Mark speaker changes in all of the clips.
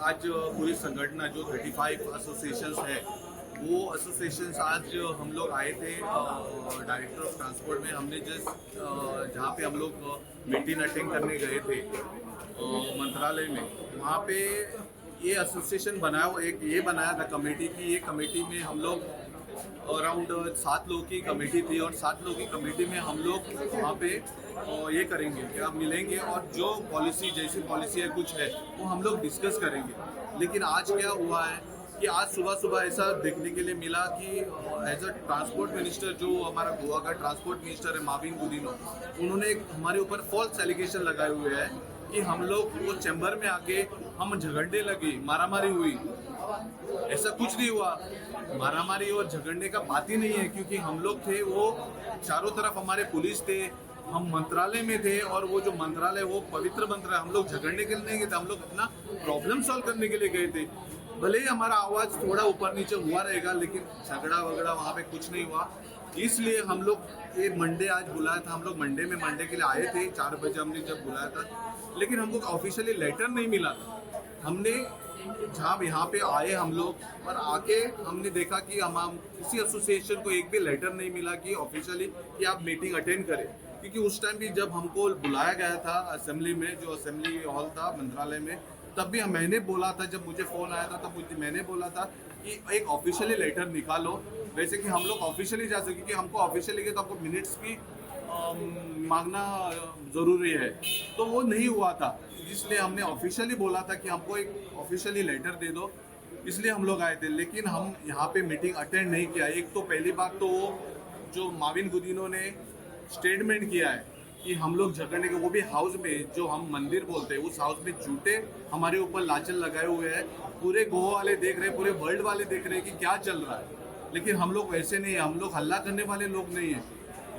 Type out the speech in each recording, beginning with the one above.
Speaker 1: आज पूरी संगठन जो 35 एसोसिएशंस है, वो एसोसिएशंस आज हम लोग आए थे डायरेक्टर ऑफ ट्रांसपोर्ट में। हमने जस्ट जहाँ पे हम लोग मीटिंग अटेंड करने गए थे मंत्रालय में, वहाँ पे ये एसोसिएशन बनाया, एक ये बनाया था कमेटी की। ये कमेटी में हम लोग अराउंड 7 लोगों की कमेटी थी, और 7 लोगों की कमेटी में हम लोग वहाँ पे ये करेंगे कि आप मिलेंगे और जो पॉलिसी, जैसी पॉलिसी है कुछ है, वो हम लोग डिस्कस करेंगे। लेकिन आज क्या हुआ है कि आज सुबह सुबह ऐसा देखने के लिए मिला कि एज अ ट्रांसपोर्ट मिनिस्टर, जो हमारा गोवा का ट्रांसपोर्ट मिनिस्टर है माविन गुदिनो, उन्होंने हमारे ऊपर फॉल्स एलिगेशन लगाए हुए हैं कि हम लोग वो चैम्बर में आके हम झगड़ने लगे, मारामारी हुई। ऐसा कुछ नहीं हुआ, मारामारी और झगड़ने का बात ही नहीं है, क्योंकि हम लोग थे वो चारों तरफ हमारे पुलिस थे, हम मंत्रालय में थे, और वो जो मंत्रालय वो पवित्र मंत्रालय, हम लोग झगड़ने के लिए नहीं गए थे, हम लोग अपना प्रॉब्लम सॉल्व करने के लिए गए थे। भले ही हमारा आवाज थोड़ा ऊपर नीचे हुआ रहेगा, लेकिन झगड़ा वगड़ा वहाँ पे कुछ नहीं हुआ। इसलिए हम लोग ये मंडे आज बुलाया था, हम लोग मंडे के लिए आए थे 4 बजे हमने जब बुलाया था, लेकिन हमको ऑफिशियली लेटर नहीं मिला था। हमने जहाँ यहाँ पे आए हम लोग, और आके हमने देखा कि हम किसी एसोसिएशन को एक भी लेटर नहीं मिला कि ऑफिशियली कि आप मीटिंग अटेंड करें। क्योंकि उस टाइम भी जब हमको बुलाया गया था असेंबली में, जो असेंबली हॉल था मंत्रालय में, तब भी मैंने बोला था, जब मुझे फ़ोन आया था तब मैंने बोला था कि एक ऑफिशियली लेटर निकालो, वैसे कि हम लोग ऑफिशियली जा सके, क्योंकि हमको ऑफिशियली तो आपको मिनट्स की मांगना ज़रूरी है। तो वो नहीं हुआ था, इसलिए हमने ऑफिशियली बोला था कि हमको एक ऑफिशियली लेटर दे दो, इसलिए हम लोग आए थे। लेकिन हम यहाँ पे मीटिंग अटेंड नहीं किया। एक तो पहली बात तो वो जो माविन गुदिनो ने स्टेटमेंट किया है कि हम लोग झगड़ने के, वो भी हाउस में, जो हम मंदिर बोलते हैं उस हाउस में झूठे हमारे ऊपर लांछन लगाए हुए हैं। पूरे गोवा वाले देख रहे हैं, पूरे वर्ल्ड वाले देख रहे हैं कि क्या चल रहा है। लेकिन हम लोग वैसे नहीं है, हम लोग हल्ला करने वाले लोग नहीं है।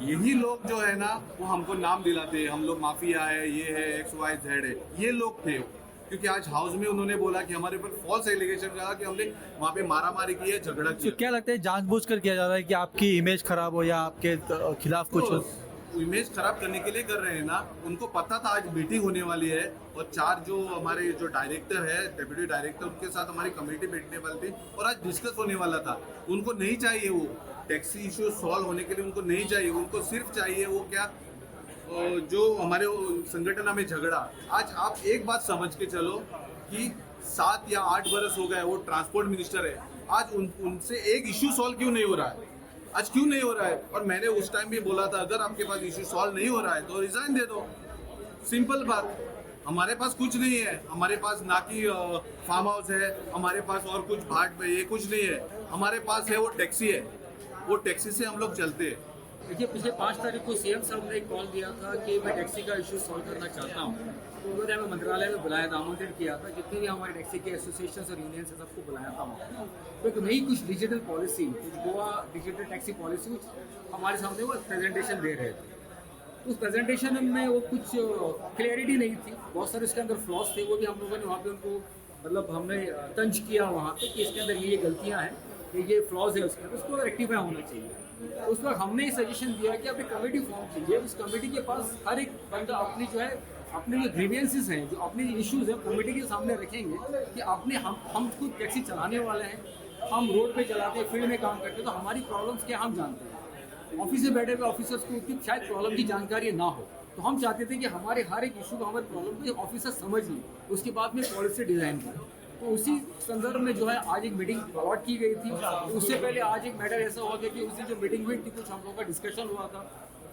Speaker 1: यही लोग जो है ना, वो हमको नाम दिलाते हैं, हम लोग माफिया है, ये है, XYZ है, ये लोग थे। क्योंकि आज हाउस में उन्होंने बोला कि हमारे ऊपर फॉल्स एलिगेशन लगा कि हमने वहाँ पे मारामारी की है, झगड़ा किया।
Speaker 2: तो क्या लगता है जानबूझकर किया जा रहा है कि आपकी इमेज खराब हो या आपके खिलाफ कुछ हो?
Speaker 1: इमेज खराब करने के लिए कर रहे हैं ना। उनको पता था आज मीटिंग होने वाली है, और 4 जो हमारे जो डायरेक्टर है, डेप्यूटी डायरेक्टर, उनके साथ हमारी कमेटी बैठने वाली थी और आज डिस्कस होने वाला था। उनको नहीं चाहिए वो टैक्सी इश्यू सॉल्व होने के लिए, उनको नहीं चाहिए, उनको सिर्फ चाहिए वो क्या, जो हमारे संगठन में झगड़ा। आज आप एक बात समझ के चलो कि 7 या 8 बरस हो गए वो ट्रांसपोर्ट मिनिस्टर है, आज उनसे एक इश्यू सॉल्व क्यों नहीं हो रहा है? आज क्यों नहीं हो रहा है? और मैंने उस टाइम भी बोला था, अगर आपके पास इश्यू सॉल्व नहीं हो रहा है तो रिजाइन दे दो, सिंपल बात। हमारे पास कुछ नहीं है, हमारे पास ना कि फार्म हाउस है, हमारे पास और कुछ भाट में ये कुछ नहीं है, हमारे पास है वो टैक्सी है, वो टैक्सी से हम लोग चलते हैं।
Speaker 3: देखिए, पिछले 5 तारीख को सीएम साहब ने एक कॉल दिया था कि मैं टैक्सी का इशू सॉल्व करना चाहता हूँ। तो उन्होंने हमें मंत्रालय में बुलाया था, आमंत्रित किया था, जितने भी हमारे टैक्सी के एसोसिएशन और यूनियन से सबको बुलाया था वहाँ। तो एक नई कुछ डिजिटल पॉलिसी, कुछ गोवा डिजिटल टैक्सी पॉलिसी हमारे सामने वो प्रेजेंटेशन दे रहे थे। उस प्रेजेंटेशन में वो कुछ क्लियरिटी नहीं थी, बहुत सारे उसके अंदर फ्लॉज थे। वो भी हम लोगों ने वहाँ पे उनको मतलब हमने तंज किया वहाँ पे कि इसके अंदर ये गलतियाँ हैं, ये फ्लॉज है उसके अंदर, उसको रेक्टिफाई होना चाहिए। उस वक्त हमने सजेशन दिया कि अपनी कमेटी फॉर्म कीजिए, उस कमेटी के पास हर एक बंदा अपनी जो है, अपने जो ग्रीवियंसेस हैं, जो अपने इश्यूज हैं, कमेटी के सामने रखेंगे कि अपने हम खुद टैक्सी चलाने वाले हैं, हम रोड पे चलाते हैं, फील्ड में काम करते हैं, तो हमारी प्रॉब्लम्स क्या हम जानते हैं। ऑफिस में बैठे हुए ऑफिसर्स को उतनी शायद प्रॉब्लम की जानकारी ना हो, तो हम चाहते थे कि हमारे हर एक इशू को, हमारी प्रॉब्लम को ऑफिसर समझ लें, उसके बाद में पॉलिसी डिज़ाइन करें। तो उसी संदर्भ में जो है आज एक मीटिंग अलॉट की गई थी। उससे पहले आज एक मैटर ऐसा हो गया कि उसी जो मीटिंग हुई थी, कुछ हम लोगों का डिस्कशन हुआ था।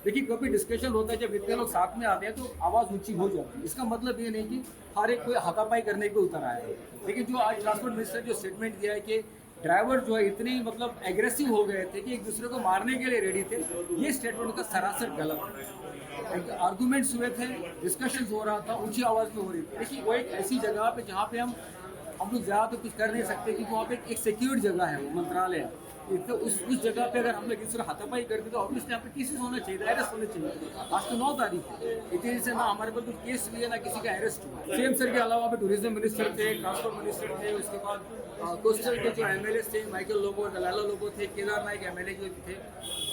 Speaker 3: देखिए, कभी डिस्कशन होता है जब इतने लोग साथ में आते हैं तो आवाज़ ऊंची हो जाती है। इसका मतलब ये नहीं कि हर एक कोई हाथापाई करने पे उतर आया है। लेकिन जो आज ट्रांसपोर्ट मिनिस्टर जो स्टेटमेंट दिया है कि ड्राइवर जो है इतने मतलब एग्रेसिव हो गए थे कि एक दूसरे को मारने के लिए रेडी थे, ये स्टेटमेंट का सरासर गलत है। आर्गूमेंट्स हुए थे, डिस्कशन हो रहा था, ऊंची आवाज़ में हो रही थी। देखिए, वो एक ऐसी जगह पे जहाँ पे हम लोग ज़्यादा तो कुछ कर नहीं सकते, क्योंकि वहाँ पे एक सिक्योर्ड जगह है, वो मंत्रालय है। तो उस जगह पे अगर हम लोग इस तरह हाथापाई करते तो ऑब्वियसली यहाँ पे केसेस होना चाहिए, अरेस्ट होने चाहिए। आज तो 9 तारीख है, इतने से ना हमारे पर कोई केस हुई है ना किसी का अरेस्ट हुआ। सीएम सर के अलावा पे टूरिज्म मिनिस्टर थे, ट्रांसपोर्ट मिनिस्टर थे, उसके बाद कोस्टल के जो एमएलए थे, माइकल लोबो, दलाला लोबो थे, केदार नाइक एमएलए के थे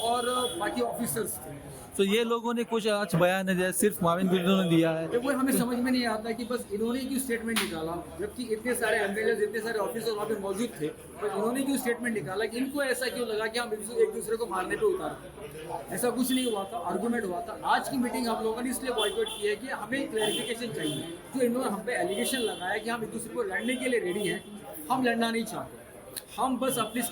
Speaker 3: और बाकी ऑफिसर्स थे।
Speaker 2: तो ये लोगों ने कुछ आज बयान नहीं दिया, सिर्फ माविन गुर्जर ने दिया है।
Speaker 3: वो हमें समझ में नहीं आता कि बस इन्होंने क्यों स्टेटमेंट निकाला, जबकि इतने सारे एमएलए इतने सारे ऑफिसर वहाँ पे मौजूद थे, पर इन्होंने क्यों स्टेटमेंट निकाला कि इनको ऐसा क्यों लगा कि हम एक दूसरे को मारने पे उतार। ऐसा कुछ नहीं हुआ था, आर्गुमेंट हुआ था। आज की मीटिंग हम लोगों ने इसलिए बॉयकॉट की है कि हमें क्लैरिफिकेशन चाहिए। जो इन्होंने हम पे एलिगेशन लगाया कि हम एक दूसरे को लड़ने के लिए रेडी हैं, हम लड़ना नहीं चाहते। हम बस अपनी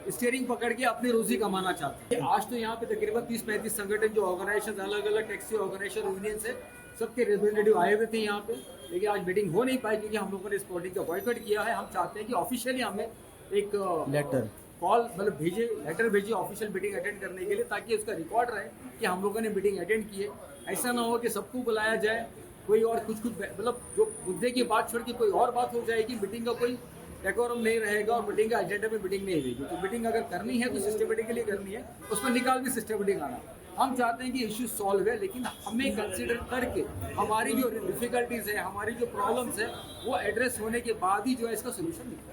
Speaker 3: स्टीयरिंग पकड़ के अपनी रोजी कमाना चाहते हैं। आज तो यहाँ पे तकरीबन 30-35 संगठन जो ऑर्गेनाइजेशन अलग अलग टैक्सी ऑर्गेनाइजेशन यूनियन से सबके रिप्रेजेंटेटिव आए हुए थे यहाँ पे, लेकिन आज मीटिंग हो नहीं पाई क्योंकि हम लोगों ने इस बॉडी का बॉयकॉट किया है। हम चाहते हैं कि ऑफिशियली हमें एक
Speaker 2: लेटर
Speaker 3: कॉल मतलब लेटर भेजिए ऑफिशियल मीटिंग अटेंड करने के लिए, ताकि उसका रिकॉर्ड रहे कि हम लोगों ने मीटिंग अटेंड की है। ऐसा ना हो कि सबको बुलाया जाए, कोई और कुछ मतलब जो मुद्दे की बात छोड़ के कोई और बात हो जाएगी, मीटिंग का कोई डेकोरम नहीं रहेगा और मीटिंग का एजेंडा में मीटिंग नहीं रहेगी। तो मीटिंग अगर करनी है तो सिस्टमेटिकली करनी है, उसमें निकाल भी सिस्टमेटिक आना। हम चाहते हैं कि इश्यू सॉल्व है, लेकिन हमें कंसिडर करके हमारी जो डिफिकल्टीज है, हमारी जो प्रॉब्लम्स है, वो एड्रेस होने के बाद ही जो है इसका सोल्यूशन निकले।